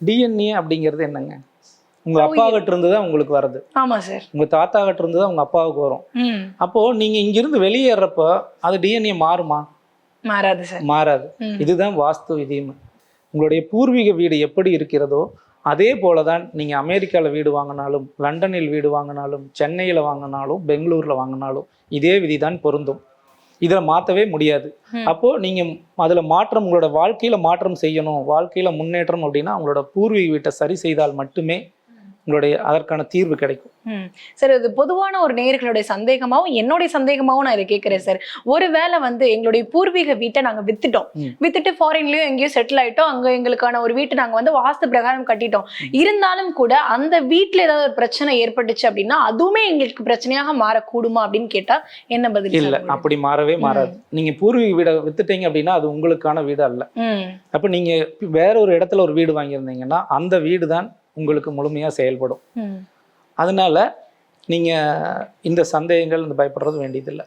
DNA அப்படிங்கிறது என்னங்க? உங்க அப்பா கிட்ட இருந்து தான் உங்களுக்கு வருது. ஆமா சார். உங்க தாத்தா கிட்ட இருந்து தான் உங்க அப்பாவுக்கு வரும். அப்போ நீங்க இங்கிருந்து வெளியேறப்ப அது டிஎன்ஏ மாறுமா? மாறாது சார். மாறாது. இதுதான் வாஸ்து விதின்னு. உங்களுடைய பூர்வீக வீடு எப்படி இருக்கிறதோ அதே போலதான் நீங்க அமெரிக்கால வீடு வாங்கினாலும், லண்டனில் வீடு வாங்கினாலும், சென்னையில வாங்கினாலும், பெங்களூர்ல வாங்கினாலும் இதே விதிதான் பொருந்தும். இதை மாற்றவே முடியாது. அப்போ நீங்க அதுல மாற்றம், உங்களோட வாழ்க்கையில மாற்றம் செய்யணும், வாழ்க்கையில முன்னேற்றம் அப்படின்னா உங்களோட பூர்வீக வீட்டை சரி செய்தால் மட்டுமே உங்களுடைய அதற்கான தீர்வு கிடைக்கும். சார், இது பொதுவான ஒரு நேயர்களுடைய சந்தேகமாவும் என்னுடைய சந்தேகமாவும் நான் இதை கேட்கிறேன் சார். ஒருவேளை எங்களுடைய பூர்வீக வீட்டை நாங்க வித்துட்டு ஃபாரின்லயோ எங்கேயோ செட்டில் ஆயிட்டோம், அங்க எங்களுக்கான ஒரு வீட்டை நாங்க வாஸ்து பிரகாரம் கட்டிட்டோம். இருந்தாலும் கூட அந்த வீட்டுல ஏதாவது ஒரு பிரச்சனை ஏற்பட்டுச்சு அப்படின்னா அதுவுமே எங்களுக்கு பிரச்சனையாக மாறக்கூடுமா அப்படின்னு கேட்டா என்ன பதில்? இல்ல, அப்படி மாறவே மாறாது. நீங்க பூர்வீக வீடை வித்துட்டீங்க அப்படின்னா அது உங்களுக்கான வீடு அல்ல. அப்ப நீங்க வேற ஒரு இடத்துல ஒரு வீடு வாங்கியிருந்தீங்கன்னா அந்த வீடு தான் உங்களுக்கு முழுமையா செயல்படும். அதனால நீங்க இந்த சந்தேகங்கள் பயப்படுறது வேண்டியதில்லை.